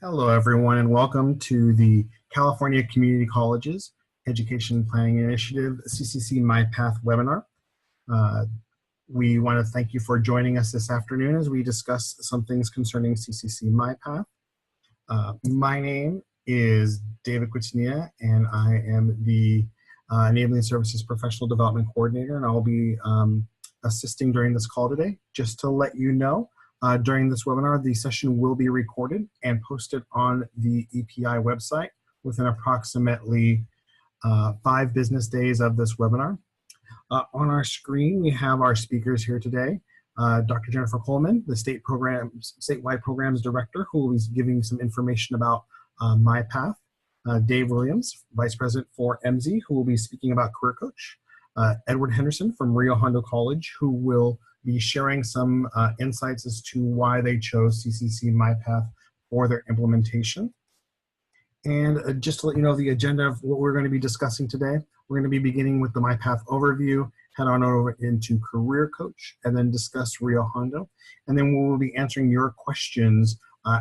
Hello, everyone, and welcome to the California Community Colleges Education Planning Initiative CCC MyPath webinar. We want to thank you for joining us this afternoon as we discuss some things concerning CCC MyPath. My name is David Quintanilla, and I am the Enabling Services Professional Development Coordinator, and I'll be assisting during this call today. Just to let you know, during this webinar, the session will be recorded and posted on the EPI website within approximately 5 business days of this webinar. On our screen, we have our speakers here today. Dr. Jennifer Coleman, the statewide programs director, who will be giving some information about MyPath. Dave Williams, Vice President for MZ, who will be speaking about Career Coach. Edward Henderson from Rio Hondo College, who will be sharing some insights as to why they chose CCC MyPath for their implementation. And just to let you know the agenda of what we're going to be discussing today, we're going to be beginning with the MyPath overview, head on over into Career Coach, and then discuss Rio Hondo. And then we will be answering your questions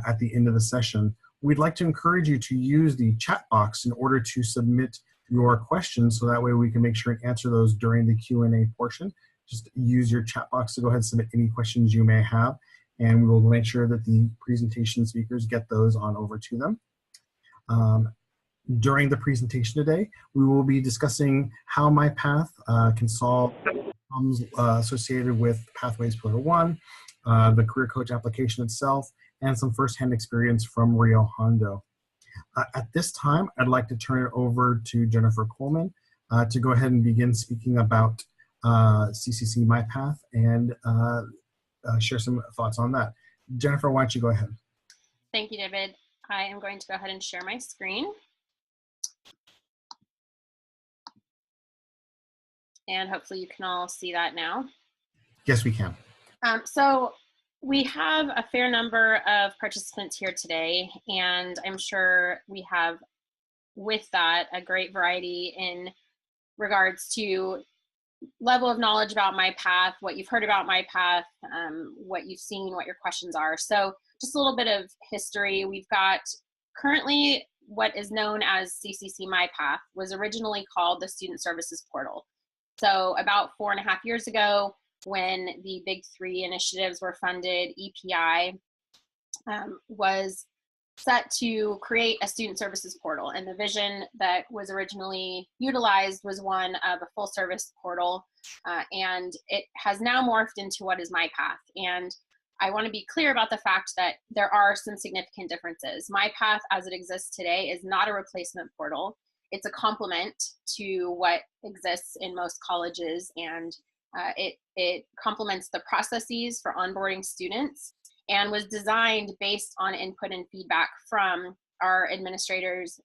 at the end of the session. We'd like to encourage you to use the chat box in order to submit your questions, so that way we can make sure and answer those during the Q&A portion. Just use your chat box to go ahead and submit any questions you may have, and we will make sure that the presentation speakers get those on over to them. During the presentation today, we will be discussing how MyPath can solve problems associated with Pathways Pillar 1, the Career Coach application itself, and some firsthand experience from Rio Hondo. At this time, I'd like to turn it over to Jennifer Coleman to go ahead and begin speaking about CCC MyPath and share some thoughts on that. Jennifer, why don't you go ahead? Thank you, David. I am going to go ahead and share my screen. And hopefully you can all see that now. Yes, we can. So we have a fair number of participants here today, and I'm sure we have, with that, a great variety in regards to level of knowledge about MyPath, what you've heard about MyPath, what you've seen, what your questions are. So just a little bit of history. We've got currently what is known as CCC MyPath, was originally called the Student Services Portal. So about 4.5 years ago, when the big 3 initiatives were funded, EPI was set to create a student services portal. And the vision that was originally utilized was one of a full service portal. And it has now morphed into what is MyPath. And I want to be clear about the fact that there are some significant differences. MyPath as it exists today is not a replacement portal. It's a complement to what exists in most colleges, and it complements the processes for onboarding students and was designed based on input and feedback from our administrators,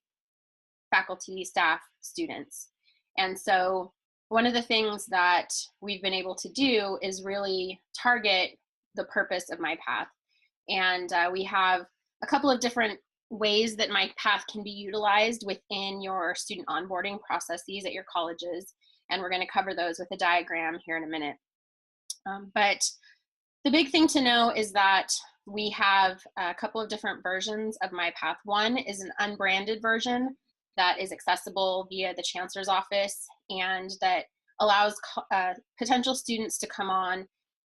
faculty, staff, students. And so one of the things that we've been able to do is really target the purpose of MyPath. And we have a couple of different ways that MyPath can be utilized within your student onboarding processes at your colleges. And we're going to cover those with a diagram here in a minute. But the big thing to know is that we have a couple of different versions of MyPath. One is an unbranded version that is accessible via the Chancellor's Office and that allows potential students to come on,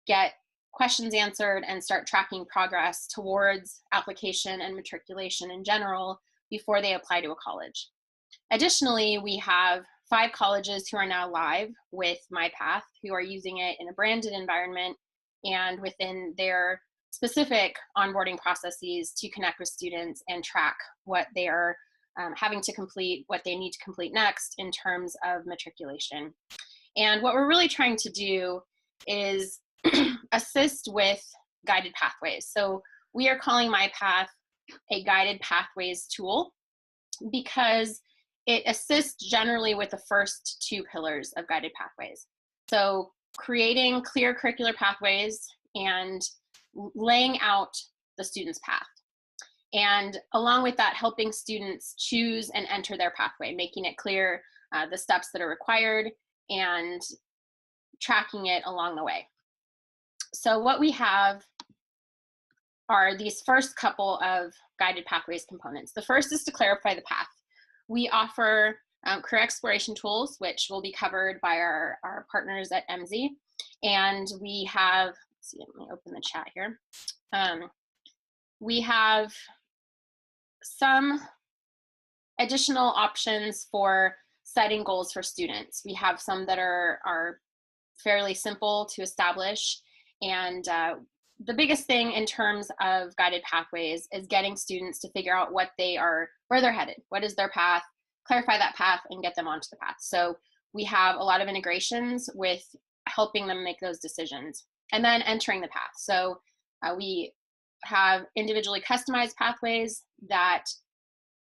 get questions answered, and start tracking progress towards application and matriculation in general before they apply to a college. Additionally, we have 5 colleges who are now live with MyPath, who are using it in a branded environment and within their specific onboarding processes to connect with students and track what they are having to complete, what they need to complete next in terms of matriculation. And what we're really trying to do is assist with guided pathways. So we are calling MyPath a guided pathways tool because it assists generally with the first 2 pillars of guided pathways. So creating clear curricular pathways and laying out the student's path. And along with that, helping students choose and enter their pathway, making it clear the steps that are required and tracking it along the way. So what we have are these first couple of guided pathways components. The first is to clarify the path. We offer career exploration tools, which will be covered by our partners at MZ. And we have, let's see, let me open the chat here. We have some additional options for setting goals for students. We have some that are fairly simple to establish. And the biggest thing in terms of guided pathways is getting students to figure out where they're headed, what is their path, clarify that path, and get them onto the path. So we have a lot of integrations with helping them make those decisions. And then entering the path. So we have individually customized pathways that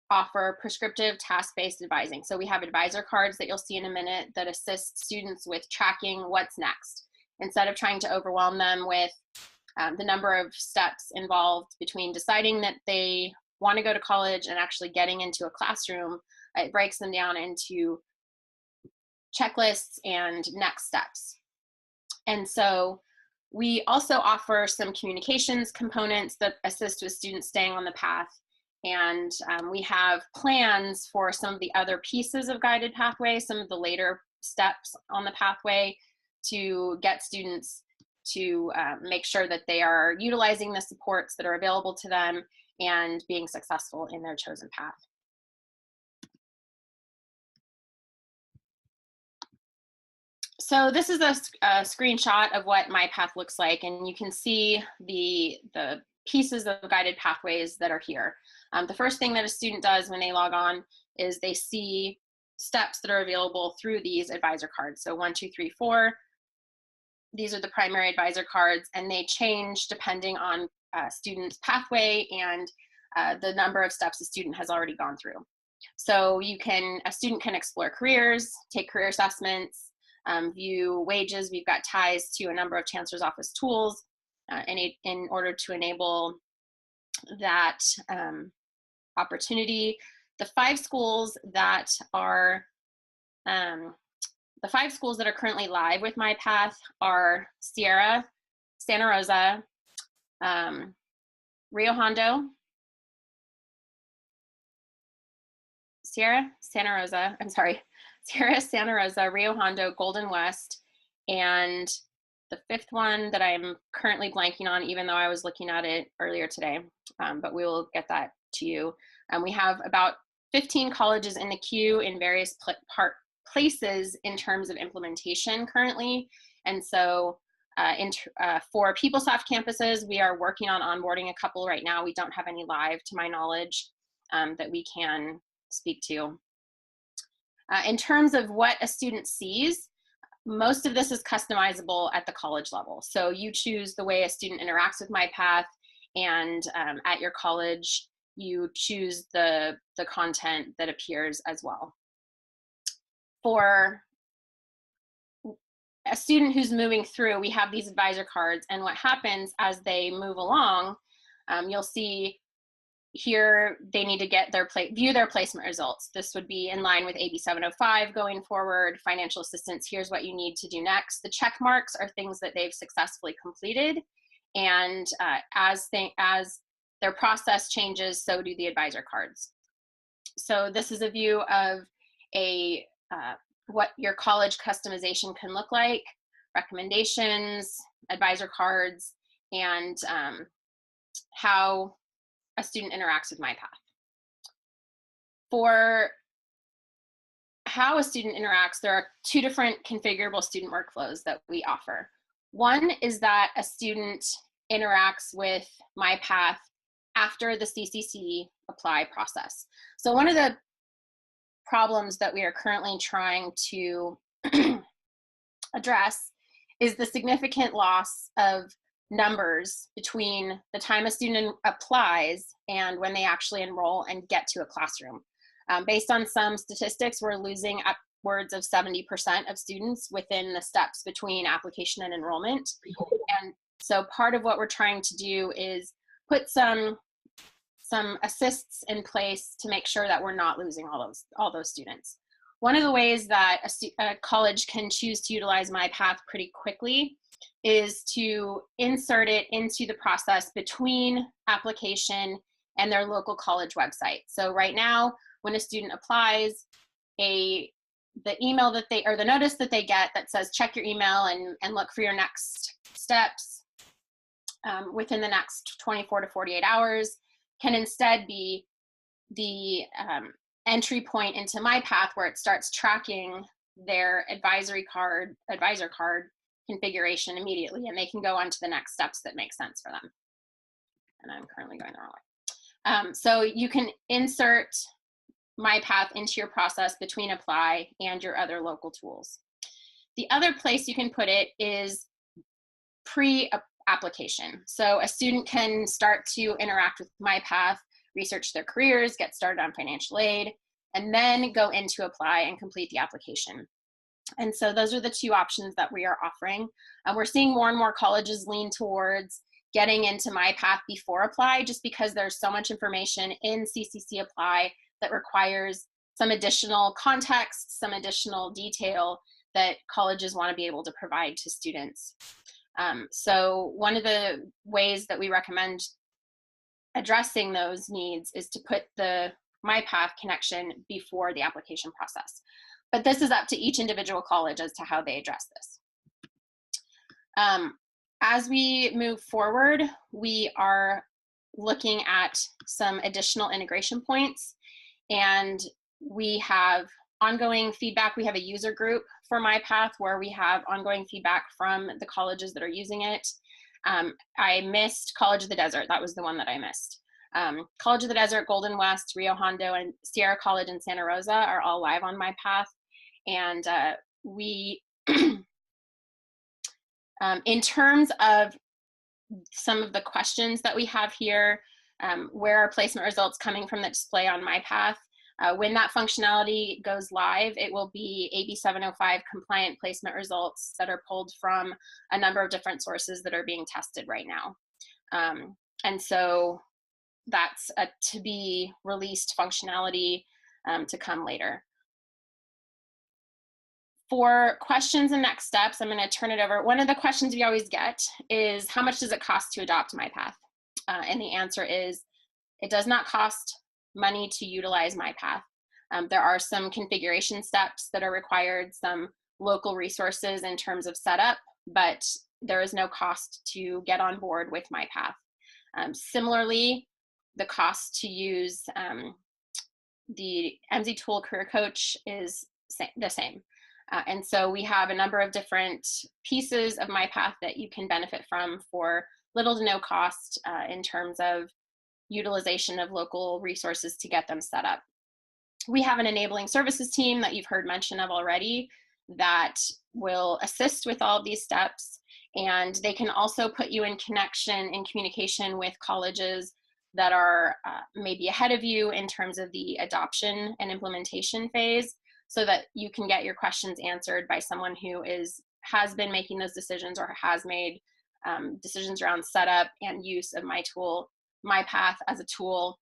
offer prescriptive task-based advising. So we have advisor cards that you'll see in a minute that assist students with tracking what's next. Instead of trying to overwhelm them with the number of steps involved between deciding that they want to go to college and actually getting into a classroom, it breaks them down into checklists and next steps. And so we also offer some communications components that assist with students staying on the path. And we have plans for some of the other pieces of guided pathway, some of the later steps on the pathway, to get students to make sure that they are utilizing the supports that are available to them and being successful in their chosen path. So this is a screenshot of what MyPath looks like, and you can see the pieces of guided pathways that are here. The first thing that a student does when they log on is they see steps that are available through these advisor cards. So 1, 2, 3, 4. These are the primary advisor cards, and they change depending on student's pathway and the number of steps the student has already gone through. So a student can explore careers, take career assessments, view wages. We've got ties to a number of Chancellor's Office tools in order to enable that opportunity. The 5 schools that are currently live with MyPath are Sierra, Santa Rosa, Rio Hondo, Sierra, Santa Rosa, Rio Hondo, Golden West, and the 5th one that I'm currently blanking on, even though I was looking at it earlier today, but we will get that to you. We have about 15 colleges in the queue in various places in terms of implementation currently. And so for PeopleSoft campuses, we are working on onboarding a couple right now. We don't have any live, to my knowledge, that we can speak to. In terms of what a student sees, most of this is customizable at the college level. So you choose the way a student interacts with MyPath, and at your college, you choose the content that appears as well. For a student who's moving through, we have these advisor cards, and what happens as they move along, you'll see here they need to get view their placement results. This would be in line with AB 705 going forward. Financial assistance, here's what you need to do next. The check marks are things that they've successfully completed, and as their process changes, so do the advisor cards. So this is a view of what your college customization can look like, recommendations, advisor cards, and how a student interacts with MyPath. For how a student interacts, there are 2 different configurable student workflows that we offer. One is that a student interacts with MyPath after the CCCApply process. So one of the problems that we are currently trying to address is the significant loss of numbers between the time a student applies and when they actually enroll and get to a classroom. Based on some statistics, we're losing upwards of 70% of students within the steps between application and enrollment. And so part of what we're trying to do is put some assists in place to make sure that we're not losing all those students. One of the ways that a college can choose to utilize MyPath pretty quickly is to insert it into the process between application and their local college website. So right now, when a student applies, the email that they, or the notice that they get that says check your email and look for your next steps within the next 24 to 48 hours can instead be the entry point into MyPath, where it starts tracking their advisor card configuration immediately, and they can go on to the next steps that make sense for them. And I'm currently going the wrong way. So you can insert MyPath into your process between Apply and your other local tools. The other place you can put it is pre-application. So a student can start to interact with MyPath, research their careers, get started on financial aid, and then go into Apply and complete the application. And so those are the two options that we are offering. We're seeing more and more colleges lean towards getting into MyPath before Apply, just because there's so much information in CCCApply that requires some additional context, some additional detail that colleges want to be able to provide to students. So one of the ways that we recommend addressing those needs is to put the MyPath connection before the application process. But this is up to each individual college as to how they address this. As we move forward, we are looking at some additional integration points, and we have ongoing feedback. We have a user group for MyPath where we have ongoing feedback from the colleges that are using it. I missed College of the Desert. That was the one that I missed. College of the Desert, Golden West, Rio Hondo, and Sierra College in Santa Rosa are all live on MyPath. And we, in terms of some of the questions that we have here, where are placement results coming from that display on MyPath? When that functionality goes live, it will be AB 705 compliant placement results that are pulled from a number of different sources that are being tested right now. And so that's a to be released functionality to come later. For questions and next steps, I'm going to turn it over. One of the questions we always get is, how much does it cost to adopt MyPath? And the answer is, it does not cost money to utilize MyPath. There are some configuration steps that are required, some local resources in terms of setup, but there is no cost to get on board with MyPath. Similarly, the cost to use the MZ Tool Career Coach is the same. And so we have a number of different pieces of MyPath that you can benefit from for little to no cost in terms of utilization of local resources to get them set up. We have an enabling services team that you've heard mention of already that will assist with all of these steps, and they can also put you in communication with colleges that are maybe ahead of you in terms of the adoption and implementation phase, so that you can get your questions answered by someone who has been making those decisions or has made decisions around setup and use of MyPath as a tool,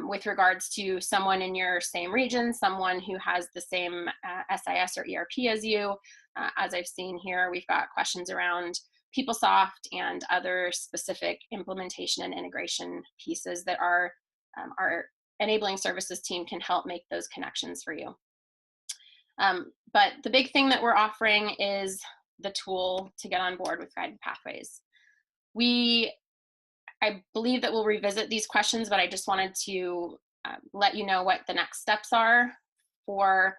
with regards to someone in your same region, someone who has the same SIS or ERP as you. As I've seen here, we've got questions around PeopleSoft and other specific implementation and integration pieces that our enabling services team can help make those connections for you. But the big thing that we're offering is the tool to get on board with Guided Pathways. I believe that we'll revisit these questions, but I just wanted to let you know what the next steps are for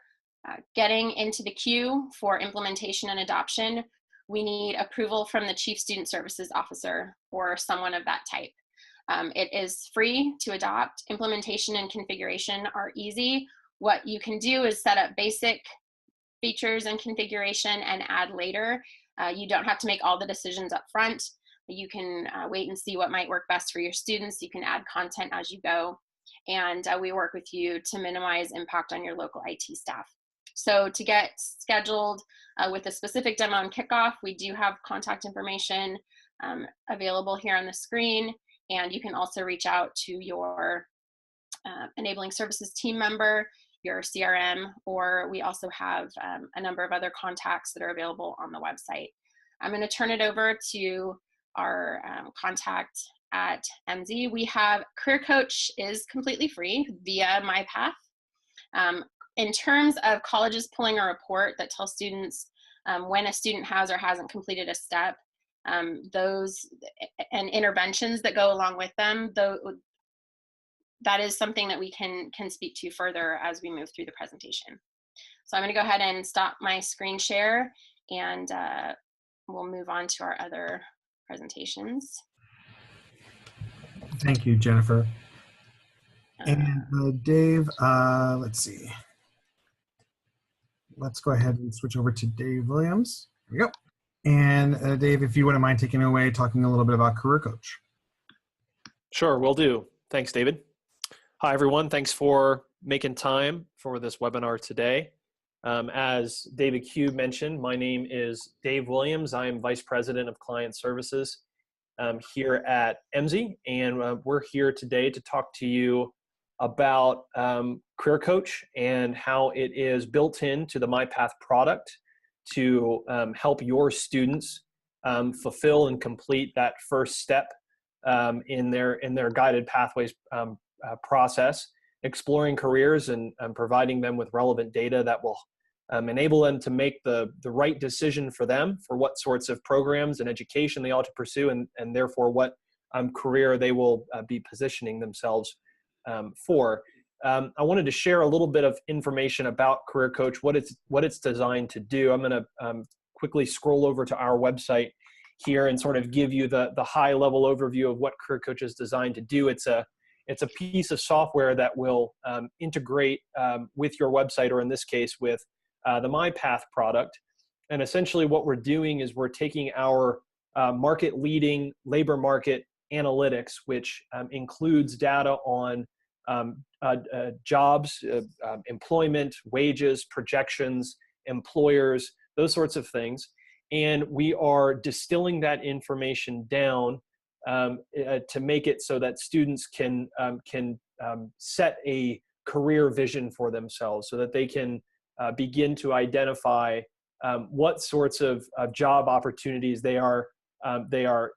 getting into the queue for implementation and adoption. We need approval from the Chief Student Services Officer or someone of that type. It is free to adopt. Implementation and configuration are easy. What you can do is set up basic features and configuration and add later. You don't have to make all the decisions up front. You can wait and see what might work best for your students. You can add content as you go. And we work with you to minimize impact on your local IT staff. So to get scheduled with a specific demo and kickoff, we do have contact information available here on the screen. And you can also reach out to your enabling services team member, your CRM, or we also have a number of other contacts that are available on the website. I'm going to turn it over to our contact at MZ. We have Career Coach is completely free via MyPath. In terms of colleges pulling a report that tells students when a student has or hasn't completed a step, those and interventions that go along with them, that is something that we can speak to further as we move through the presentation. So I'm going to go ahead and stop my screen share, and we'll move on to our other presentations. Thank you, Jennifer. And Dave, let's see. Let's go ahead and switch over to Dave Williams. Here we go. And Dave, if you wouldn't mind taking it away, talking a little bit about Career Coach. Sure, will do. Thanks, David. Hi, everyone. Thanks for making time for this webinar today. As David Q mentioned, my name is Dave Williams. I am Vice President of Client Services here at MZ, and we're here today to talk to you about Career Coach and how it is built into the MyPath product to help your students fulfill and complete that first step in their guided pathways process, exploring careers and providing them with relevant data that will enable them to make the right decision for them for what sorts of programs and education they ought to pursue, and therefore what career they will be positioning themselves for. I wanted to share a little bit of information about Career Coach, what it's designed to do. I'm going to quickly scroll over to our website here and sort of give you the high level overview of what Career Coach is designed to do. It's a piece of software that will integrate with your website, or in this case with the MyPath product. And essentially what we're doing is we're taking our market leading labor market analytics, which includes data on jobs, employment, wages, projections, employers, those sorts of things. And we are distilling that information down to make it so that students can set a career vision for themselves, so that they can begin to identify what sorts of job opportunities they are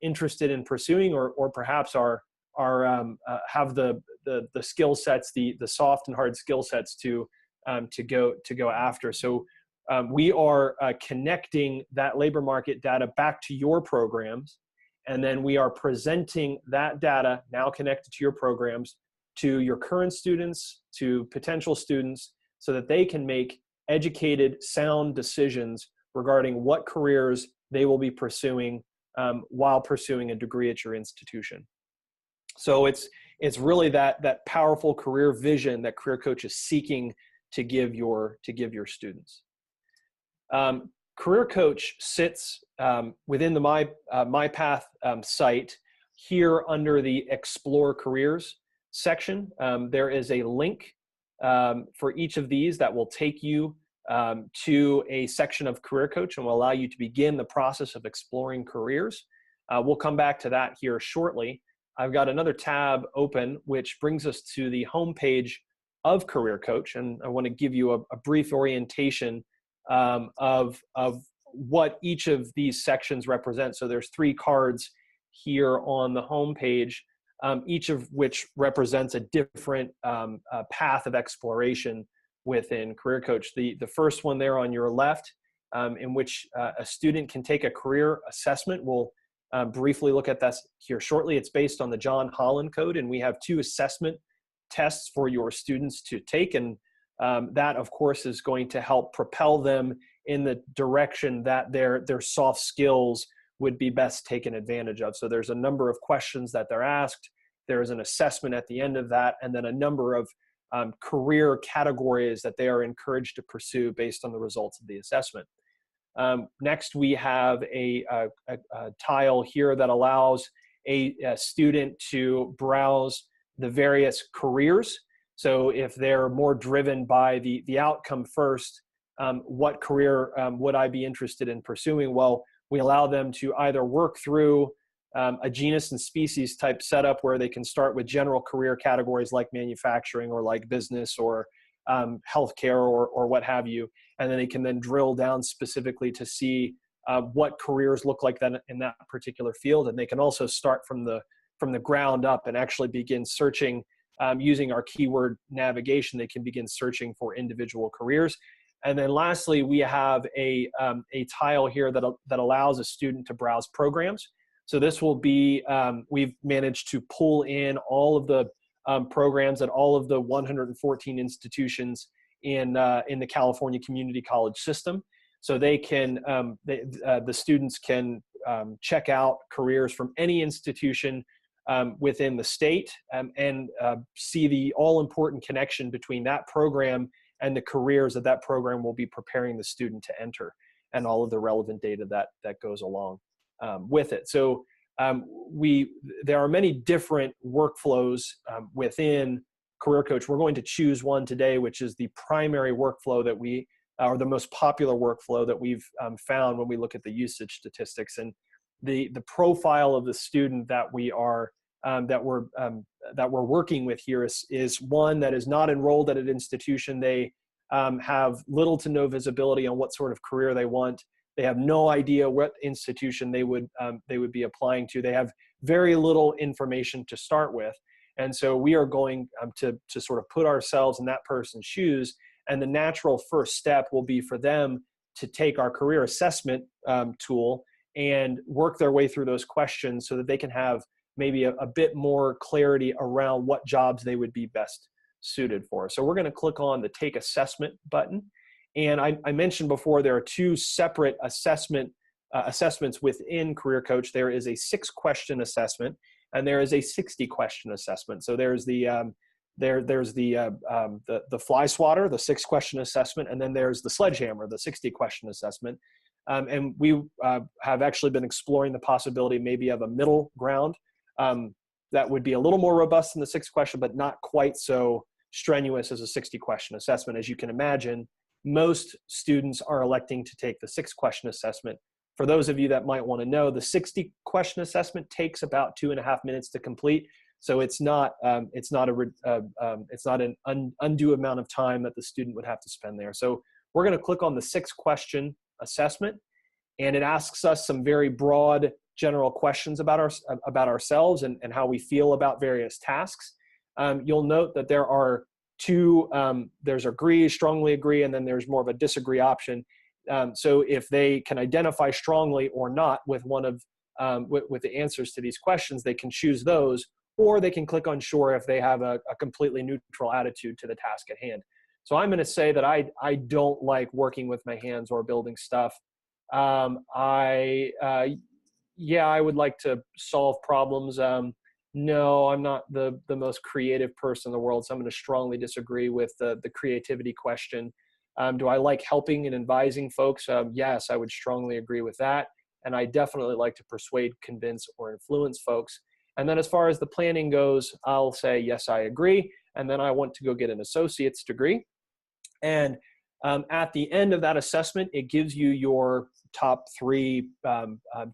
interested in pursuing, or perhaps have the skill sets, the soft and hard skill sets to go after. So we are connecting that labor market data back to your programs, and then we are presenting that data now connected to your programs to your current students, to potential students, so that they can make educated, sound decisions regarding what careers they will be pursuing while pursuing a degree at your institution. So it's really that powerful career vision that Career Coach is seeking to give your students. Career Coach sits within the MyPath site here under the Explore Careers section. There is a link for each of these that will take you to a section of Career Coach and will allow you to begin the process of exploring careers. We'll come back to that here shortly. I've got another tab open, which brings us to the homepage of Career Coach, and I want to give you a brief orientation of what each of these sections represent. So there's 3 cards here on the homepage, each of which represents a different path of exploration within Career Coach. The first one there on your left, in which a student can take a career assessment. We'll briefly look at that here shortly. It's based on the John Holland Code, and we have 2 assessment tests for your students to take, and that of course is going to help propel them in the direction that their soft skills would be best taken advantage of. So there's a number of questions that they're asked. There's an assessment at the end of that, and then a number of career categories that they are encouraged to pursue based on the results of the assessment. Next, we have a tile here that allows a student to browse the various careers. So if they're more driven by the outcome first, what career would I be interested in pursuing? Well, we allow them to either work through a genus and species type setup where they can start with general career categories like manufacturing or like business or healthcare or what have you, and then they can then drill down specifically to see what careers look like then in that particular field. And they can also start from the ground up and actually begin searching using our keyword navigation. They can begin searching for individual careers. And then lastly, we have a tile here that allows a student to browse programs. So this will be, we've managed to pull in all of the programs at all of the 114 institutions in the California Community College system. So they can, the students can check out careers from any institution within the state and see the all-important connection between that program and the careers that program will be preparing the student to enter, and all of the relevant data that goes along with it. So there are many different workflows within Career Coach. We're going to choose one today, which is the primary workflow that or the most popular workflow that we've found when we look at the usage statistics. And the profile of the student that we're working with here is one that is not enrolled at an institution. They have little to no visibility on what sort of career they want. They have no idea what institution they would be applying to. They have very little information to start with. And so we are going to sort of put ourselves in that person's shoes. And the natural first step will be for them to take our career assessment tool and work their way through those questions so that they can have maybe a bit more clarity around what jobs they would be best suited for. So we're going to click on the Take Assessment button. And I mentioned before, there are two separate assessments within Career Coach. There is a 6-question assessment, and there is a 60-question assessment. So there's the fly swatter, the 6-question assessment, and then there's the sledgehammer, the 60-question assessment. And we have actually been exploring the possibility maybe of a middle ground that would be a little more robust than the 6-question, but not quite so strenuous as a 60-question assessment. As you can imagine, most students are electing to take the 6-question assessment. For those of you that might want to know, the 60-question assessment takes about 2.5 minutes to complete. So it's not an undue amount of time that the student would have to spend there. So we're going to click on the 6-question assessment, and it asks us some very broad general questions about ourselves and how we feel about various tasks. You'll note that there are two, there's agree, strongly agree, and then there's more of a disagree option. So if they can identify strongly or not with one of with the answers to these questions, they can choose those, or they can click on sure if they have a completely neutral attitude to the task at hand. So I'm going to say that I don't like working with my hands or building stuff. Yeah, I would like to solve problems. No, I'm not the most creative person in the world, so I'm going to strongly disagree with the creativity question. Do I like helping and advising folks? Yes, I would strongly agree with that. And I definitely like to persuade, convince, or influence folks. And then as far as the planning goes, I'll say, yes, I agree. And then I want to go get an associate's degree. And at the end of that assessment, it gives you your top 3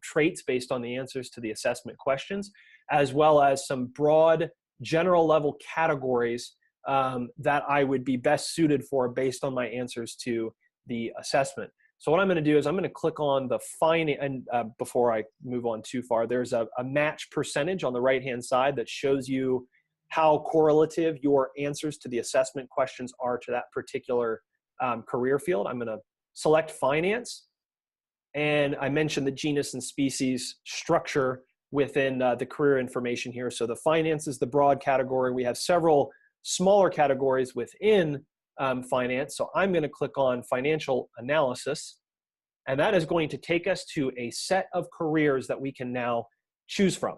traits based on the answers to the assessment questions, as well as some broad general level categories that I would be best suited for based on my answers to the assessment. So what I'm going to do is I'm going to click on the before I move on too far, there's a match percentage on the right-hand side that shows you how correlative your answers to the assessment questions are to that particular career field. I'm going to select finance. And I mentioned the genus and species structure within the career information here. So the finance is the broad category. We have several smaller categories within finance. So I'm going to click on financial analysis, and that is going to take us to a set of careers that we can now choose from.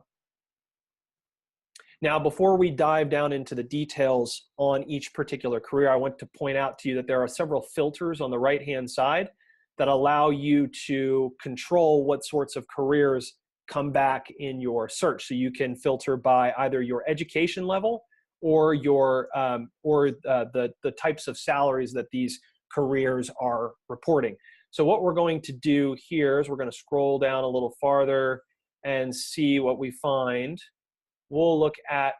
Now, before we dive down into the details on each particular career, I want to point out to you that there are several filters on the right-hand side that allow you to control what sorts of careers come back in your search. So you can filter by either your education level or your the types of salaries that these careers are reporting. So what we're going to do here is we're going to scroll down a little farther and see what we find. We'll look at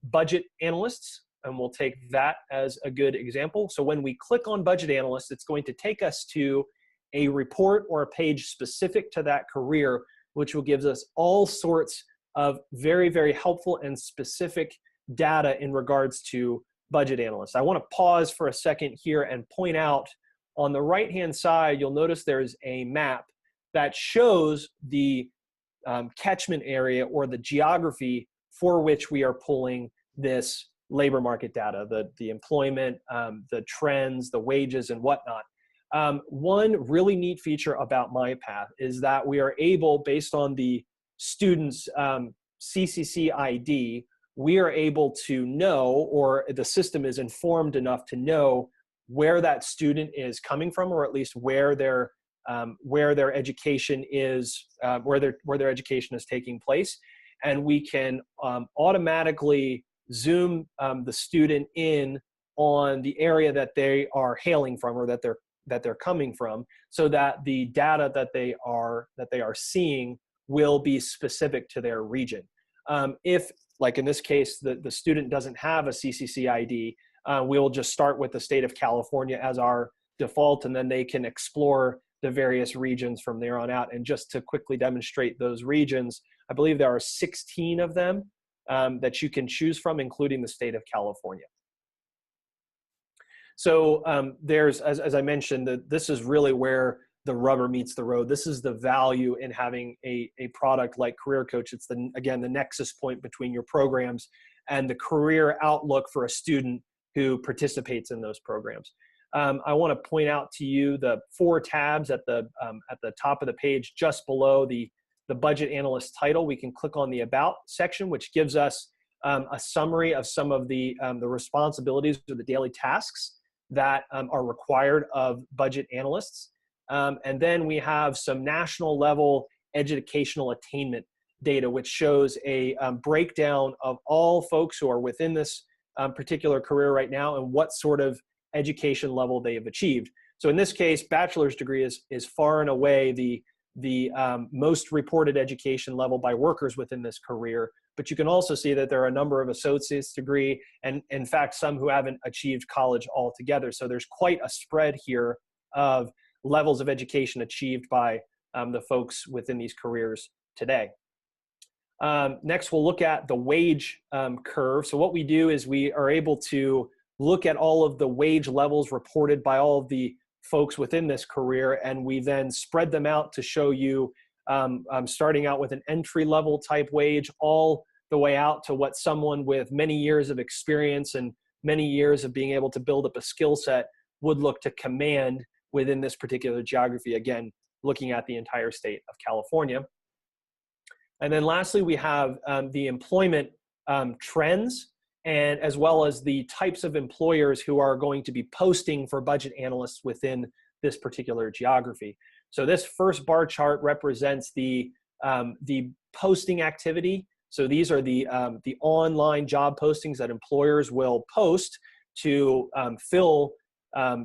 budget analysts, and we'll take that as a good example. So when we click on budget analyst, it's going to take us to a report or a page specific to that career, which will give us all sorts of very, very helpful and specific data in regards to budget analysts. I want to pause for a second here and point out on the right-hand side, you'll notice there's a map that shows the catchment area or the geography for which we are pulling this labor market data, the employment, the trends, the wages, and whatnot. One really neat feature about MyPath is that we are able, based on the student's CCC ID, we are able to know, or the system is informed enough to know where that student is coming from, or at least where their education is, where their education is taking place, and we can automatically zoom the student in on the area that they are hailing from, or that they're coming from, so that the data that they are seeing will be specific to their region. If, like in this case, the student doesn't have a CCC ID, we'll just start with the state of California as our default, and then they can explore the various regions from there on out. And just to quickly demonstrate those regions, I believe there are 16 of them that you can choose from, including the state of California. So there's, as I mentioned, this is really where the rubber meets the road. This is the value in having a product like Career Coach. It's, again, the nexus point between your programs and the career outlook for a student who participates in those programs. I want to point out to you the 4 tabs at the top of the page, just below the budget analyst title. We can click on the About section, which gives us a summary of some of the responsibilities or the daily tasks that are required of budget analysts. And then we have some national level educational attainment data, which shows a breakdown of all folks who are within this particular career right now and what sort of education level they have achieved. So in this case, bachelor's degree is far and away the most reported education level by workers within this career. But you can also see that there are a number of associate's degree, and in fact, some who haven't achieved college altogether. So there's quite a spread here of levels of education achieved by the folks within these careers today. Next, we'll look at the wage curve. So what we do is we are able to look at all of the wage levels reported by all of the folks within this career, and we then spread them out to show you starting out with an entry-level type wage all the way out to what someone with many years of experience and many years of being able to build up a skill set would look to command within this particular geography, again, looking at the entire state of California. And then lastly, we have the employment trends, and as well as the types of employers who are going to be posting for budget analysts within this particular geography. So this first bar chart represents the posting activity. So these are the online job postings that employers will post to fill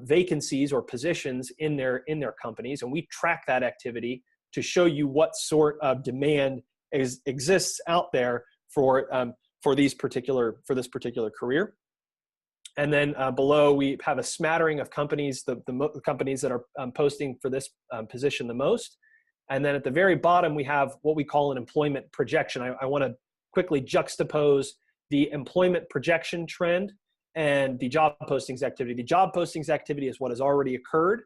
vacancies or positions in their companies, and we track that activity to show you what sort of demand exists out there for this particular career. And then below, we have a smattering of companies, the companies that are posting for this position the most. And then at the very bottom, we have what we call an employment projection. I want to quickly juxtapose the employment projection trend and the job postings activity. The job postings activity is what has already occurred.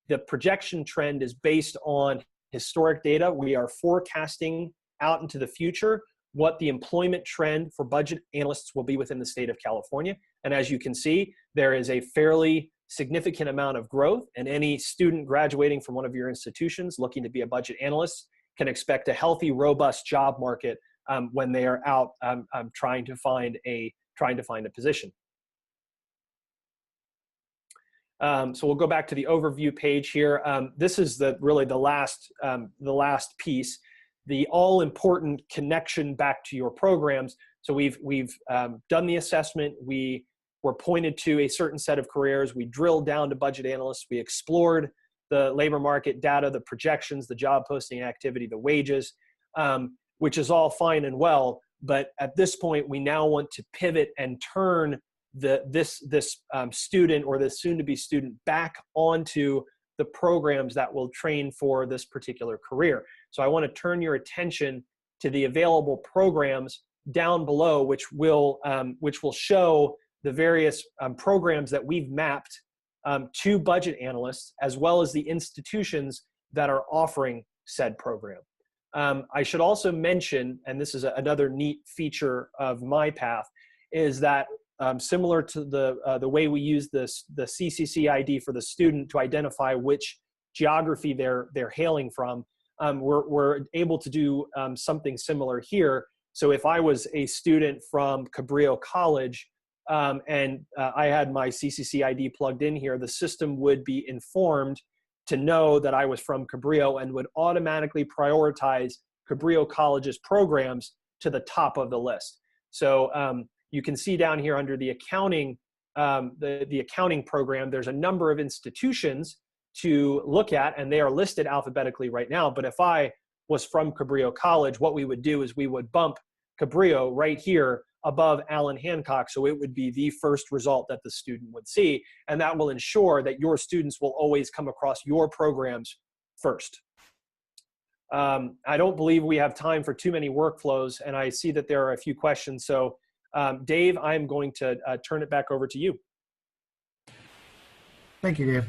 The projection trend is based on historic data. We are forecasting out into the future what the employment trend for budget analysts will be within the state of California. And as you can see, there is a fairly significant amount of growth, and any student graduating from one of your institutions looking to be a budget analyst can expect a healthy, robust job market when they are out trying to find a position. So we'll go back to the overview page here. This is really the last piece, the all-important connection back to your programs. So we've done the assessment. We were pointed to a certain set of careers. We drilled down to budget analysts. We explored the labor market data, the projections, the job posting activity, the wages, which is all fine and well. But at this point, we now want to pivot and turn this student or this soon-to-be student back onto the the programs that will train for this particular career. So I want to turn your attention to the available programs down below, which will show the various programs that we've mapped to budget analysts, as well as the institutions that are offering said program. I should also mention, and this is another neat feature of MyPath, is that similar to the way we use the CCC ID for the student to identify which geography they're hailing from, we're able to do something similar here. So if I was a student from Rio College and I had my CCC ID plugged in here, the system would be informed to know that I was from Cabrillo and would automatically prioritize Cabrillo College's programs to the top of the list. So you can see down here under the accounting, the accounting program, there's a number of institutions to look at, and they are listed alphabetically right now. But if I was from Cabrillo College, what we would do is we would bump Cabrillo right here above Allen Hancock, so it would be the first result that the student would see, and that will ensure that your students will always come across your programs first. I don't believe we have time for too many workflows, and I see that there are a few questions. So Dave, I'm going to turn it back over to you. Thank you, Dave.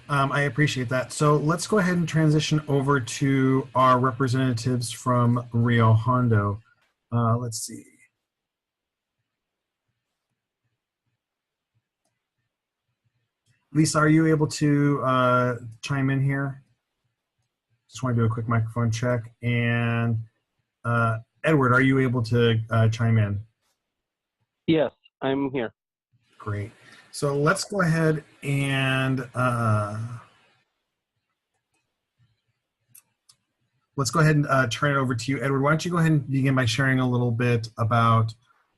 I appreciate that. So let's go ahead and transition over to our representatives from Rio Hondo. Let's see. Lisa, are you able to chime in here? Just want to do a quick microphone check. And Edward, are you able to chime in? Yes, I'm here. Great. So let's go ahead and turn it over to you, Edward. Why don't you go ahead and begin by sharing a little bit about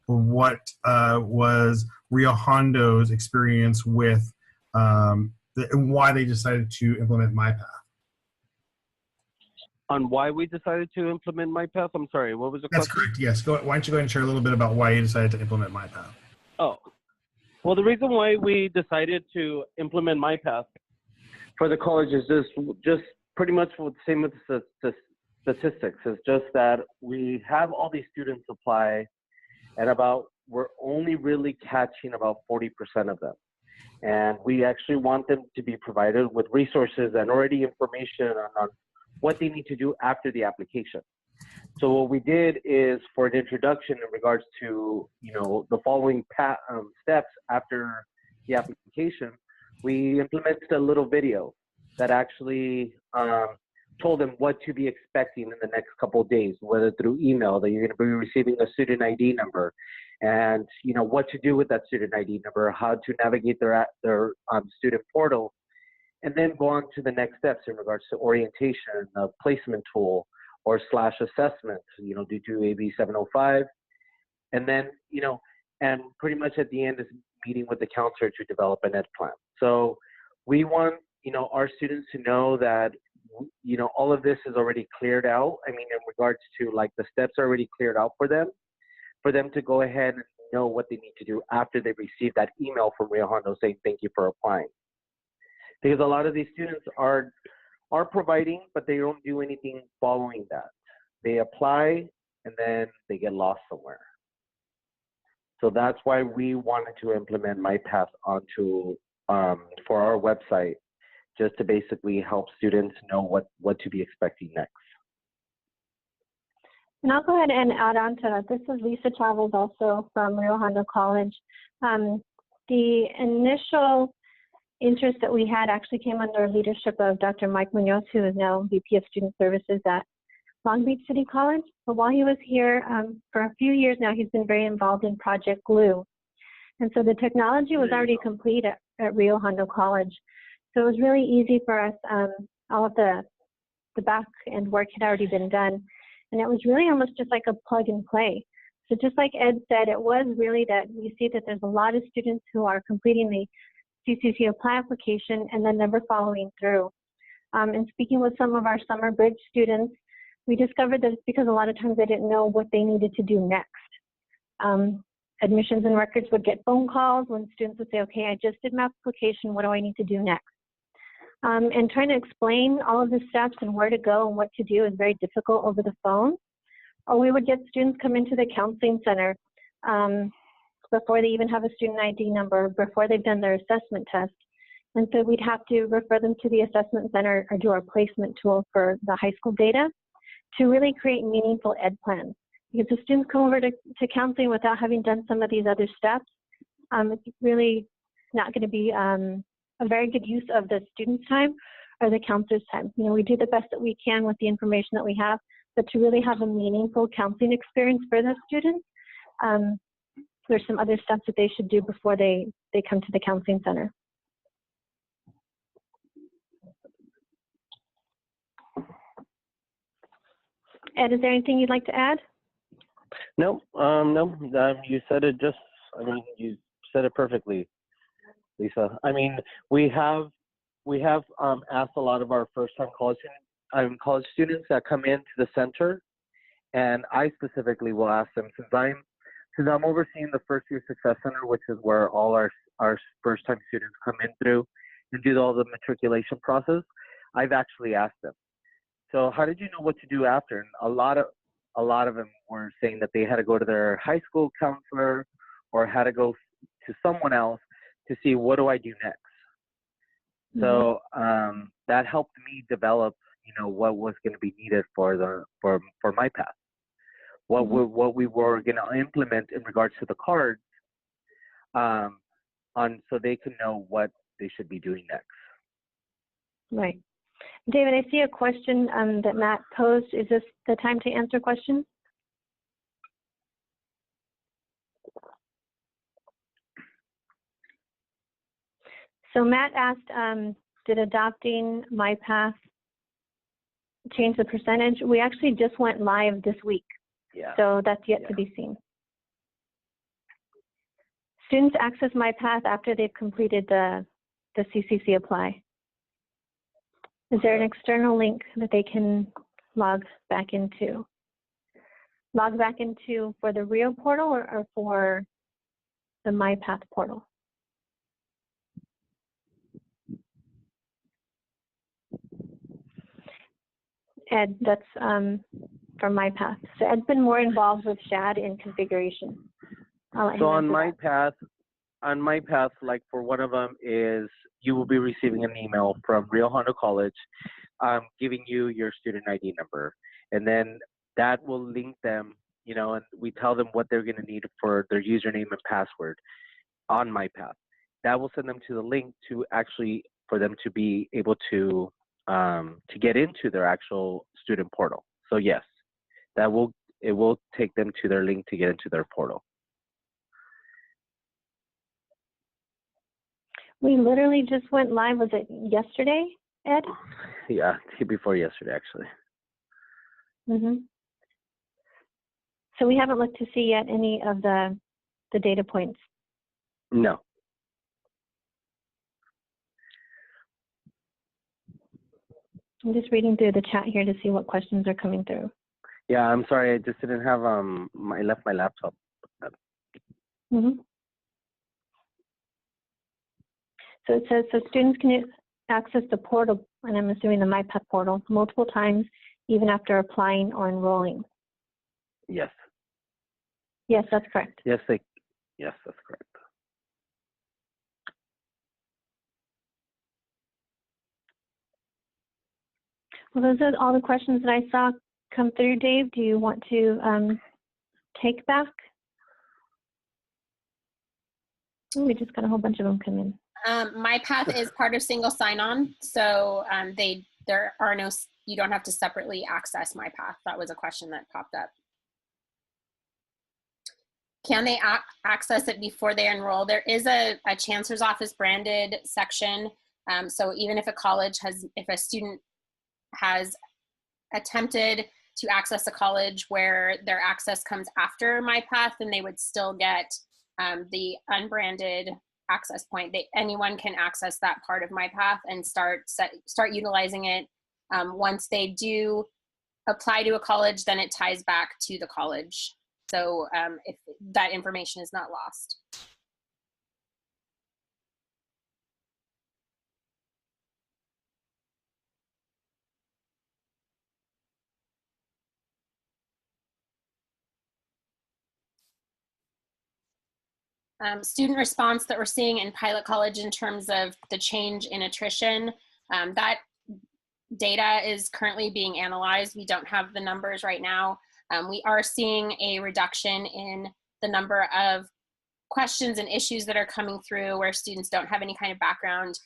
what was Rio Hondo's experience with and why they decided to implement MyPath. On why we decided to implement MyPath? I'm sorry, what was the question? That's correct, yes. Why don't you go ahead and share a little bit about why you decided to implement MyPath? Oh, well, the reason why we decided to implement MyPath for the college is just pretty much the same with the statistics. It's just that we have all these students apply, and we're only really catching about 40% of them. And we actually want them to be provided with resources and already information on what they need to do after the application. So what we did is, for an introduction in regards to, the following steps after the application, we implemented a little video that actually told them what to be expecting in the next couple of days, whether through email, that you're going to be receiving a student ID number, and what to do with that student ID number, how to navigate their student portal, and then go on to the next steps in regards to orientation, a placement tool, or /assessment, due to AB 705. And then, and pretty much at the end is meeting with the counselor to develop an ed plan. So we want, our students to know that, all of this is already cleared out. I mean, in regards to like the steps are already cleared out for them to go ahead and know what they need to do after they receive that email from Rio Hondo saying, thank you for applying. Because a lot of these students are providing, but they don't do anything following that. They apply and then they get lost somewhere. So that's why we wanted to implement MyPath onto for our website, just to basically help students know what to be expecting next. And I'll go ahead and add on to that. This is Lisa Chavez, also from Rio Hondo College. The initial interest that we had actually came under leadership of Dr. Mike Munoz, who is now VP of Student Services at Long Beach City College. But while he was here for a few years now, he's been very involved in Project Glue. And so the technology was already complete at Rio Hondo College. So it was really easy for us. All of the back end work had already been done. And it was really almost just like a plug and play. So just like Ed said, it was really that we see that there's a lot of students who are completing the CCCApply application and then never following through. And speaking with some of our summer bridge students, we discovered that it's because a lot of times they didn't know what they needed to do next. Admissions and records would get phone calls when students would say, okay, I just did my application, what do I need to do next? And trying to explain all of the steps and where to go and what to do is very difficult over the phone. Or we would get students come into the counseling center before they even have a student ID number, before they've done their assessment test. And so we'd have to refer them to the assessment center or do our placement tool for the high school data to really create meaningful ed plans. Because if students come over to counseling without having done some of these other steps, it's really not going to be a very good use of the student's time or the counselor's time. You know, we do the best that we can with the information that we have, but to really have a meaningful counseling experience for those students, there's some other steps that they should do before they come to the counseling center. Ed, is there anything you'd like to add? No, you said it you said it perfectly, Lisa. I mean, we have asked a lot of our first-time college students that come into the center, and I specifically will ask them, since I'm overseeing the First Year Success Center, which is where all our first-time students come in through and do all the matriculation process. I've actually asked them, so how did you know what to do after? And a lot of them were saying that they had to go to their high school counselor or had to go to someone else to see, what do I do next? Mm-hmm. So that helped me develop, you know, what was going to be needed for MyPath. What we were going to implement in regards to the cards, so they can know what they should be doing next. Right. David, I see a question that Matt posed. Is this the time to answer questions? So Matt asked, did adopting MyPath change the percentage? We actually just went live this week. Yeah. So that's yet to be seen. Students access MyPath after they've completed the CCCApply. Is there an external link that they can log back into? Log back into for the Rio portal or for the MyPath portal? Ed, that's from MyPath. So Ed's been more involved with SHAD in configuration. So on MyPath, like for one of them is you will be receiving an email from Rio Hondo College giving you your student ID number. And then that will link them, you know, and we tell them what they're going to need for their username and password on MyPath. That will send them to the link to actually, for them to be able to get into their actual student portal. So yes, it will take them to their link to get into their portal. We literally just went live. Was it yesterday, Ed? Yeah, before yesterday, actually. Mm-hmm. So we haven't looked to see yet any of the data points. No. I'm just reading through the chat here to see what questions are coming through. Yeah, I'm sorry. I just didn't have I left my laptop. Mm-hmm. So it says, so students can access the portal, and I'm assuming the MyPath portal, multiple times, even after applying or enrolling. Yes. Yes, that's correct. Yes, yes, that's correct. Well, those are all the questions that I saw come through. Dave, do you want to take back? Ooh, we just got a whole bunch of them come in. MyPath is part of single sign-on, so there are no, you don't have to separately access MyPath. That was a question that popped up. Can they access it before they enroll? There is a chancellor's office branded section. So even if a college if a student has attempted to access a college where their access comes after MyPath, then they would still get the unbranded access point. Anyone can access that part of MyPath and start utilizing it. Once they do apply to a college, then it ties back to the college. So if that information is not lost. student response that we're seeing in Pilot College in terms of the change in attrition. That data is currently being analyzed. We don't have the numbers right now. We are seeing a reduction in the number of questions and issues that are coming through where students don't have any kind of background,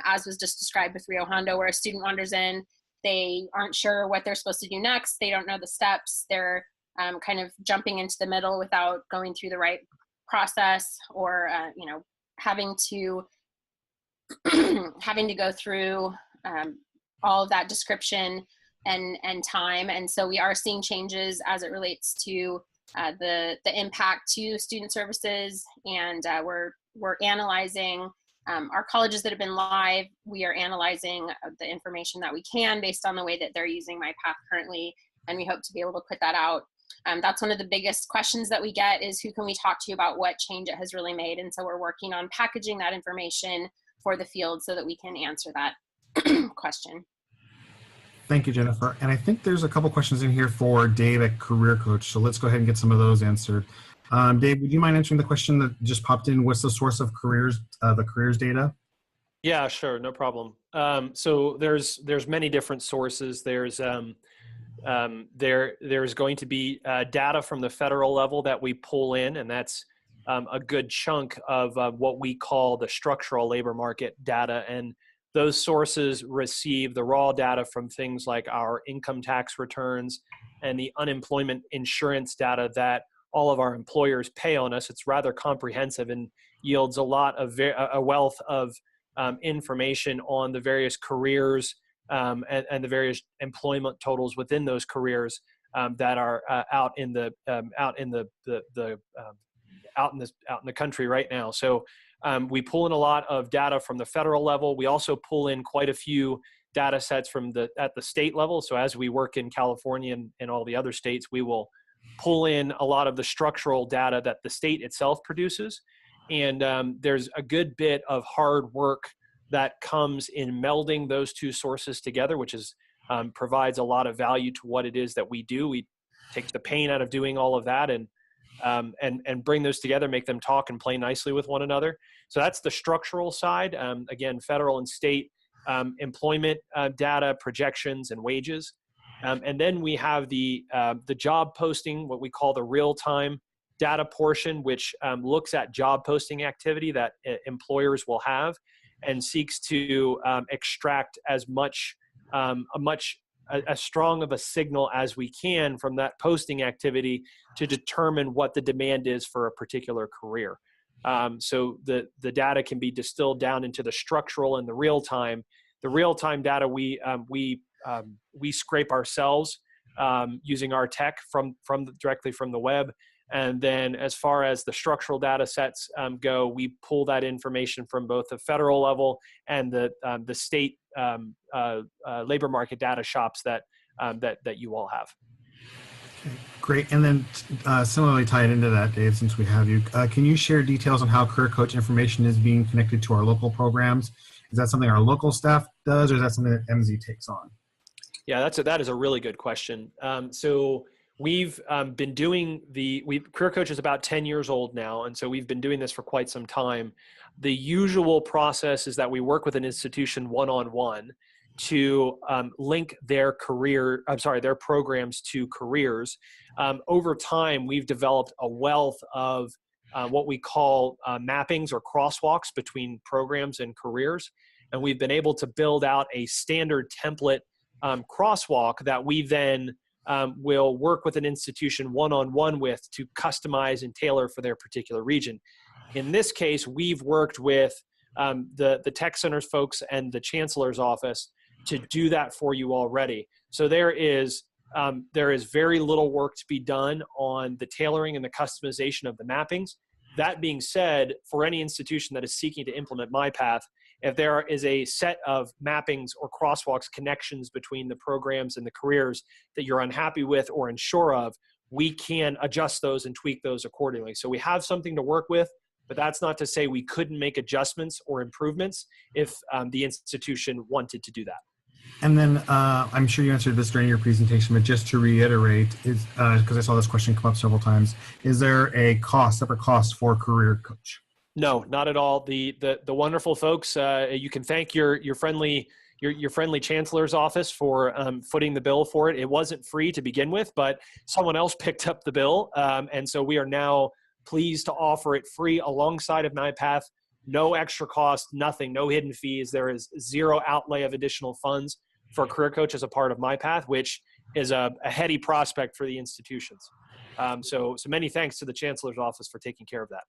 as was just described with Rio Hondo, where a student wanders in, they aren't sure what they're supposed to do next, they don't know the steps, they're kind of jumping into the middle without going through the right process, or you know, having to go through all of that description and time. And so we are seeing changes as it relates to the impact to student services, and we're analyzing our colleges that have been live. We are analyzing the information that we can based on the way that they're using MyPath currently, and we hope to be able to put that out. That's one of the biggest questions that we get, is who can we talk to about what change it has really made. And so we're working on packaging that information for the field so that we can answer that question. Thank you, Jennifer. And I think there's a couple questions in here for Dave at Career Coach. So let's go ahead and get some of those answered. Dave, would you mind answering the question that just popped in? What's the source of careers, the careers data? Yeah, sure, no problem. So there's many different sources. There's going to be data from the federal level that we pull in, and that's a good chunk of what we call the structural labor market data. And those sources receive the raw data from things like our income tax returns and the unemployment insurance data that all of our employers pay on us. It's rather comprehensive and yields a lot of a wealth of information on the various careers and the various employment totals within those careers that are out in the country right now. So we pull in a lot of data from the federal level. We also pull in quite a few data sets at the state level. So as we work in California and all the other states, we will pull in a lot of the structural data that the state itself produces. And there's a good bit of hard work that comes in melding those two sources together, which is provides a lot of value to what it is that we do. We take the pain out of doing all of that and bring those together, make them talk and play nicely with one another. So that's the structural side. Again, federal and state employment data, projections, and wages. And then we have the job posting, what we call the real-time data portion, which looks at job posting activity that employers will have and seeks to extract as strong of a signal as we can from that posting activity to determine what the demand is for a particular career. So the data can be distilled down into the structural and the real time. The real time data we scrape ourselves using our tech directly from the web. And then as far as the structural data sets go, we pull that information from both the federal level and the state labor market data shops that you all have. Okay, great. And then similarly tied into that, Dave, since we have you, can you share details on how Career Coach information is being connected to our local programs? Is that something our local staff does, or is that something that MZ takes on? Yeah, that is a really good question. So we've been doing Career Coach is about 10 years old now, and so we've been doing this for quite some time. The usual process is that we work with an institution one-on-one to link their programs to careers. Over time, we've developed a wealth of what we call mappings or crosswalks between programs and careers, and we've been able to build out a standard template crosswalk that we then will work with an institution one-on-one with to customize and tailor for their particular region. In this case, we've worked with the Tech Centers folks and the Chancellor's office to do that for you already. So there is very little work to be done on the tailoring and the customization of the mappings. That being said, for any institution that is seeking to implement MyPath, if there is a set of mappings or crosswalks, connections between the programs and the careers that you're unhappy with or unsure of, we can adjust those and tweak those accordingly. So we have something to work with, but that's not to say we couldn't make adjustments or improvements if the institution wanted to do that. And then I'm sure you answered this during your presentation, but just to reiterate, because I saw this question come up several times, is there a separate cost for Career Coach? No, not at all. The wonderful folks, you can thank your friendly chancellor's office for footing the bill for it. It wasn't free to begin with, but someone else picked up the bill. And so we are now pleased to offer it free alongside of MyPath. No extra cost, nothing, no hidden fees. There is zero outlay of additional funds for a career coach as a part of MyPath, which is a heady prospect for the institutions. So many thanks to the chancellor's office for taking care of that.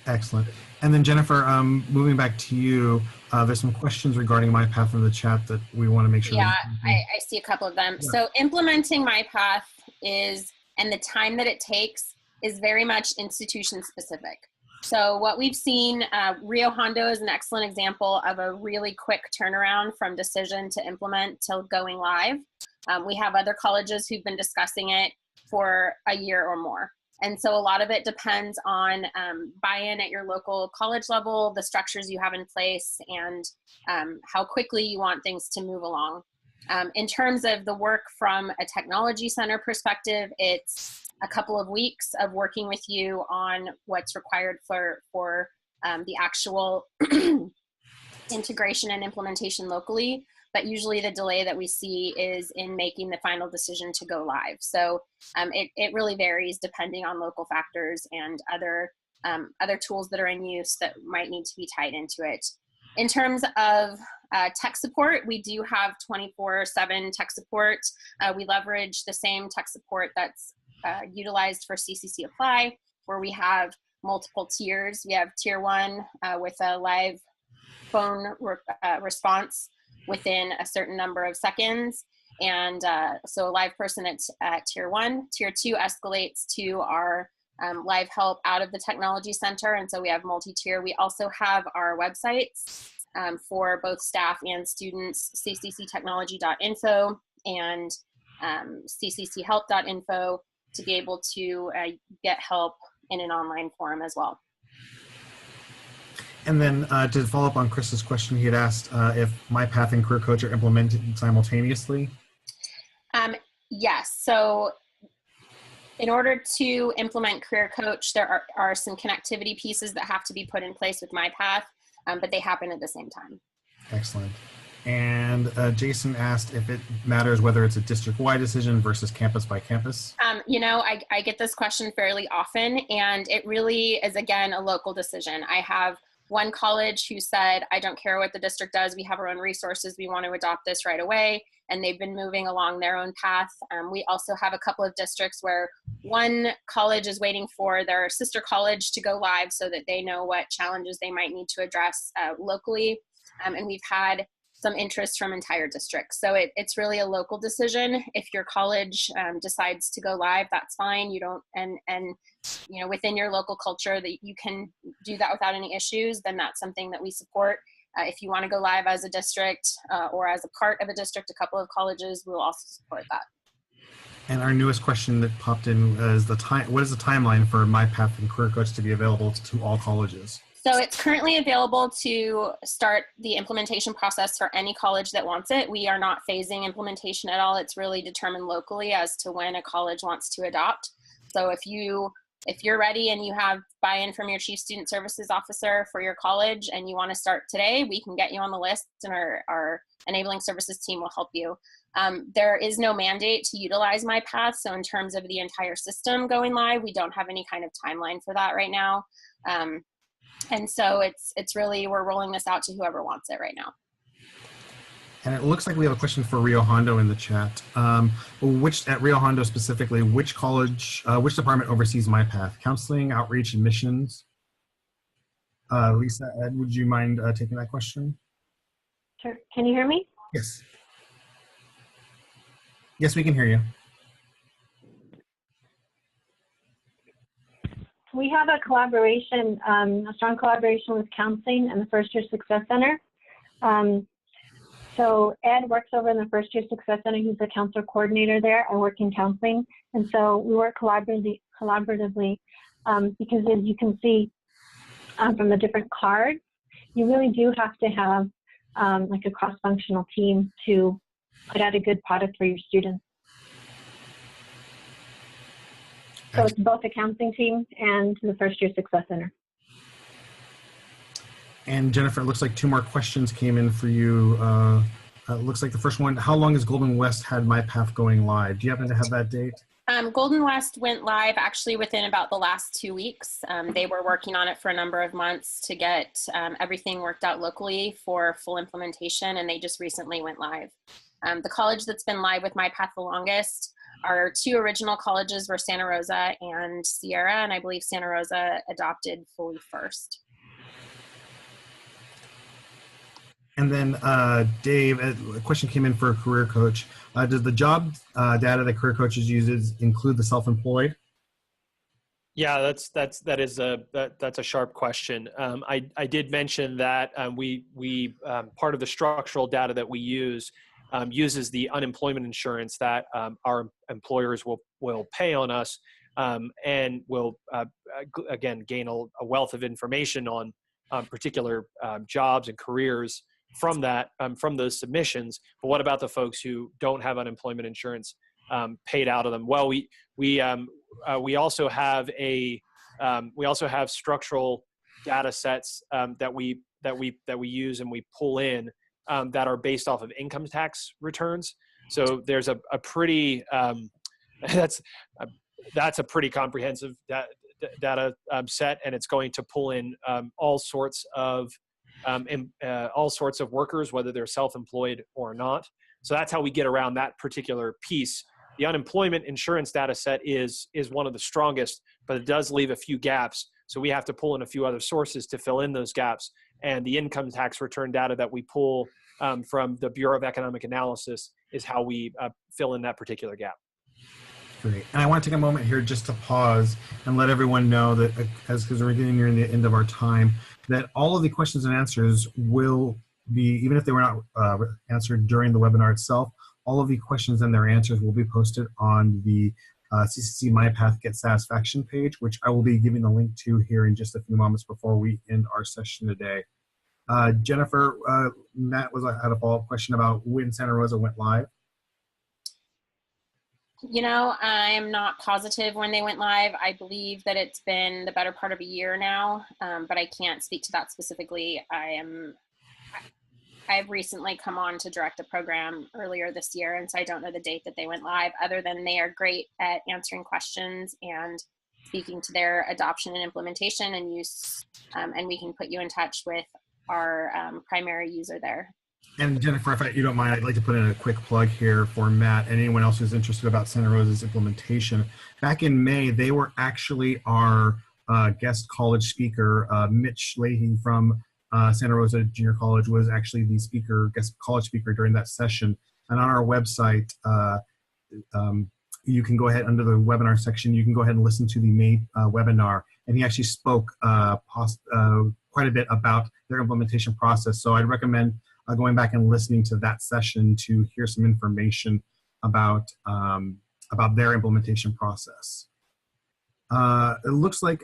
Excellent. And then Jennifer, moving back to you, there's some questions regarding MyPath in the chat that we want to make sure. Yeah, I see a couple of them. Yeah. So implementing MyPath and the time that it takes is very much institution specific. So what we've seen, Rio Hondo is an excellent example of a really quick turnaround from decision to implement till going live. We have other colleges who've been discussing it for a year or more. And so a lot of it depends on buy-in at your local college level, the structures you have in place, and how quickly you want things to move along. In terms of the work from a technology center perspective, it's a couple of weeks of working with you on what's required for the actual integration and implementation locally. But usually the delay that we see is in making the final decision to go live. So it really varies depending on local factors and other tools that are in use that might need to be tied into it. In terms of tech support, we do have 24/7 tech support. We leverage the same tech support that's utilized for CCCApply, where we have multiple tiers. We have tier 1 with a live phone response within a certain number of seconds. And so a live person at tier 1. Tier 2 escalates to our live help out of the technology center. And so we have multi-tier. We also have our websites for both staff and students, ccctechnology.info and ccchelp.info, to be able to get help in an online forum as well. And then to follow up on Chris's question, he had asked if MyPath and Career Coach are implemented simultaneously. Yes. So in order to implement Career Coach, there are some connectivity pieces that have to be put in place with MyPath, but they happen at the same time. Excellent. And Jason asked if it matters whether it's a district-wide decision versus campus by campus. You know, I get this question fairly often, and it really is, again, a local decision. I have one college who said, I don't care what the district does, we have our own resources, we want to adopt this right away, and they've been moving along their own path. We also have a couple of districts where one college is waiting for their sister college to go live so that they know what challenges they might need to address locally, and we've had some interest from entire districts. So it's really a local decision. If your college decides to go live, that's fine. You don't, and you know, within your local culture that you can do that without any issues, then that's something that we support. If you want to go live as a district or as a part of a district, a couple of colleges, we'll also support that. And our newest question that popped in is what is the timeline for MyPath and Career Coach to be available to all colleges? So it's currently available to start the implementation process for any college that wants it. We are not phasing implementation at all. It's really determined locally as to when a college wants to adopt. So if you're ready and you have buy-in from your Chief Student Services Officer for your college and you want to start today, we can get you on the list, and our enabling services team will help you. There is no mandate to utilize MyPath. So in terms of the entire system going live, we don't have any kind of timeline for that right now. And so it's really, we're rolling this out to whoever wants it right now. And it looks like we have a question for Rio Hondo in the chat. At Rio Hondo specifically, which college, which department oversees MyPath? Counseling, outreach, admissions? Lisa, Ed, would you mind taking that question? Sure. Can you hear me? Yes. Yes, we can hear you. We have a collaboration, a strong collaboration with counseling and the First Year Success Center. So Ed works over in the First Year Success Center. He's the counselor coordinator there. I work in counseling. And so we work collaboratively because as you can see from the different cards, you really do have to have like a cross-functional team to put out a good product for your students. So it's both the counseling team and the First Year Success Center. And Jennifer, it looks like 2 more questions came in for you. It looks like the first one, how long has Golden West had MyPath going live? Do you happen to have that date? Golden West went live actually within about the last 2 weeks. They were working on it for a number of months to get everything worked out locally for full implementation, and they just recently went live. The college that's been live with MyPath the longest, our 2 original colleges were Santa Rosa and Sierra, and I believe Santa Rosa adopted fully first. And then Dave, a question came in for a career coach. Does the job data that career coaches uses include the self-employed? Yeah, that is a sharp question. I did mention that we part of the structural data that we use uses the unemployment insurance that our employers will pay on us, and will again gain a wealth of information on particular jobs and careers from that from those submissions. But what about the folks who don't have unemployment insurance paid out of them? Well, we also have structural data sets that we use and we pull in that are based off of income tax returns. So there's a pretty that's a pretty comprehensive data set, and it's going to pull in all sorts of workers, whether they're self-employed or not. So that's how we get around that particular piece. The unemployment insurance data set is one of the strongest, but it does leave a few gaps. So we have to pull in a few other sources to fill in those gaps. And the income tax return data that we pull from the Bureau of Economic Analysis is how we fill in that particular gap. Great. And I want to take a moment here just to pause and let everyone know that, because we're getting near the end of our time, that all of the questions and answers will be, even if they were not answered during the webinar itself, all of the questions and their answers will be posted on the CCC MyPath Get Satisfaction page, which I will be giving the link to here in just a few moments before we end our session today. Jennifer, Matt had a follow-up question about when Santa Rosa went live. You know, I'm not positive when they went live. I believe that it's been the better part of a year now, but I can't speak to that specifically. I've recently come on to direct a program earlier this year, and so I don't know the date that they went live, other than they are great at answering questions and speaking to their adoption and implementation and use, and we can put you in touch with our primary user there. And Jennifer, if you don't mind, I'd like to put in a quick plug here for Matt and anyone else who's interested about Santa Rosa's implementation. Back in May, they were actually our guest college speaker. Mitch Leahy from Santa Rosa Junior College was actually the guest college speaker during that session. And on our website, you can go ahead under the webinar section, you can go ahead and listen to the May webinar. And he actually spoke quite a bit about their implementation process. So I'd recommend going back and listening to that session to hear some information about their implementation process. It looks like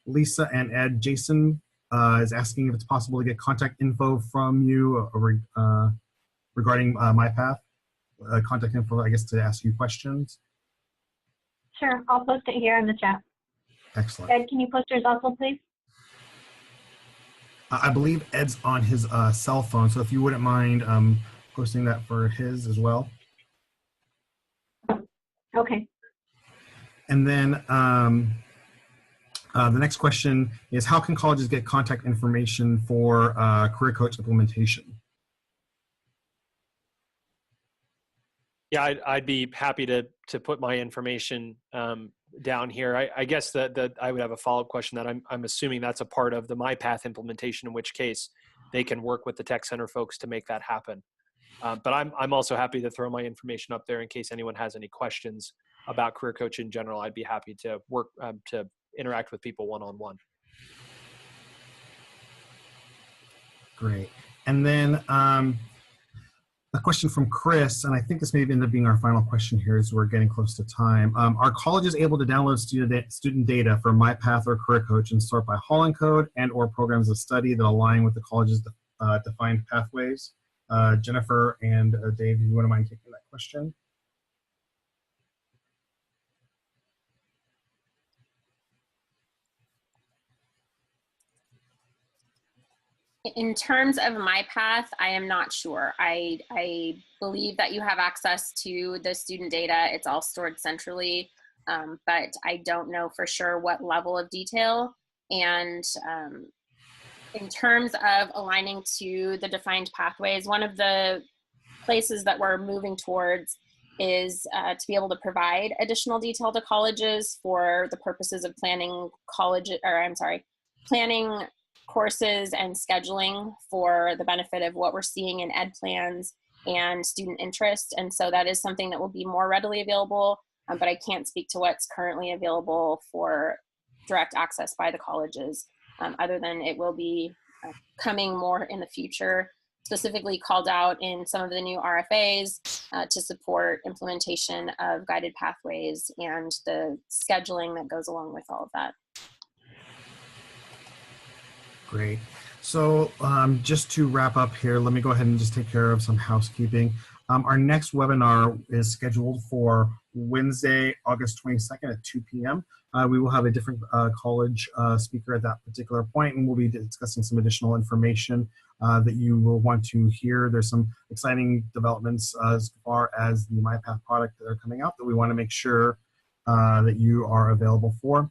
Lisa and Ed, Jason is asking if it's possible to get contact info from you regarding MyPath. Contact info, I guess, to ask you questions. Sure, I'll post it here in the chat. Excellent. Ed, can you post yours also, please? I believe Ed's on his cell phone, so if you wouldn't mind posting that for his as well. Okay. And then the next question is, how can colleges get contact information for career coach implementation? Yeah, I'd be happy to put my information down here. I guess that I would have a follow-up question that I'm assuming that's a part of the MyPath implementation, in which case they can work with the Tech Center folks to make that happen. But I'm also happy to throw my information up there in case anyone has any questions about career coach in general. I'd be happy to work to interact with people one-on-one. Great. And then a question from Chris, and I think this may end up being our final question here as we're getting close to time. Are colleges able to download student data from MyPath or Career Coach and sort by Holland code and or programs of study that align with the college's defined pathways? Jennifer and Dave, do you want to mind taking that question? In terms of MyPath, I am not sure. I believe that you have access to the student data. It's all stored centrally, but I don't know for sure what level of detail. And in terms of aligning to the defined pathways, one of the places that we're moving towards is to be able to provide additional detail to colleges for the purposes of planning planning courses and scheduling for the benefit of what we're seeing in ed plans and student interest. And so that is something that will be more readily available, but I can't speak to what's currently available for direct access by the colleges, other than it will be coming more in the future, specifically called out in some of the new RFAs to support implementation of guided pathways and the scheduling that goes along with all of that. Great. So just to wrap up here, let me go ahead and just take care of some housekeeping. Our next webinar is scheduled for Wednesday, August 22nd at 2 p.m. We will have a different college speaker at that particular point, and we'll be discussing some additional information that you will want to hear. There's some exciting developments as far as the MyPath product that are coming out that we want to make sure that you are available for.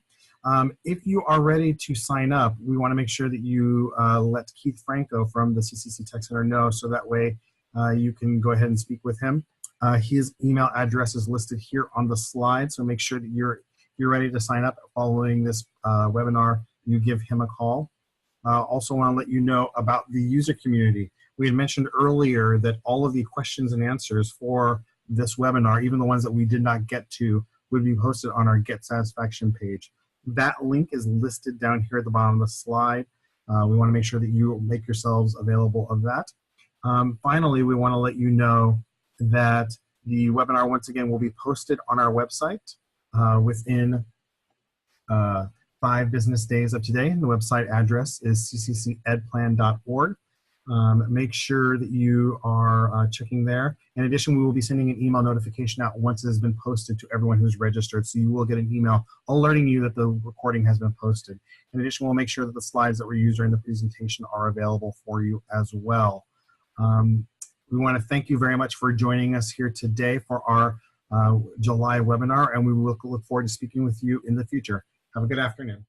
If you are ready to sign up, we want to make sure that you let Keith Franco from the CCC Tech Center know, so that way you can go ahead and speak with him. His email address is listed here on the slide, so make sure that you're ready to sign up following this webinar. You give him a call. Also want to let you know about the user community. We had mentioned earlier that all of the questions and answers for this webinar, even the ones that we did not get to, would be posted on our Get Satisfaction page. That link is listed down here at the bottom of the slide. We want to make sure that you make yourselves available of that. Finally, we want to let you know that the webinar, once again, will be posted on our website within 5 business days of today. The website address is cccapply.org. Make sure that you are checking there. In addition, we will be sending an email notification out once it has been posted to everyone who's registered. So you will get an email alerting you that the recording has been posted. In addition, we'll make sure that the slides that were used during the presentation are available for you as well. We want to thank you very much for joining us here today for our July webinar, and we will look forward to speaking with you in the future. Have a good afternoon.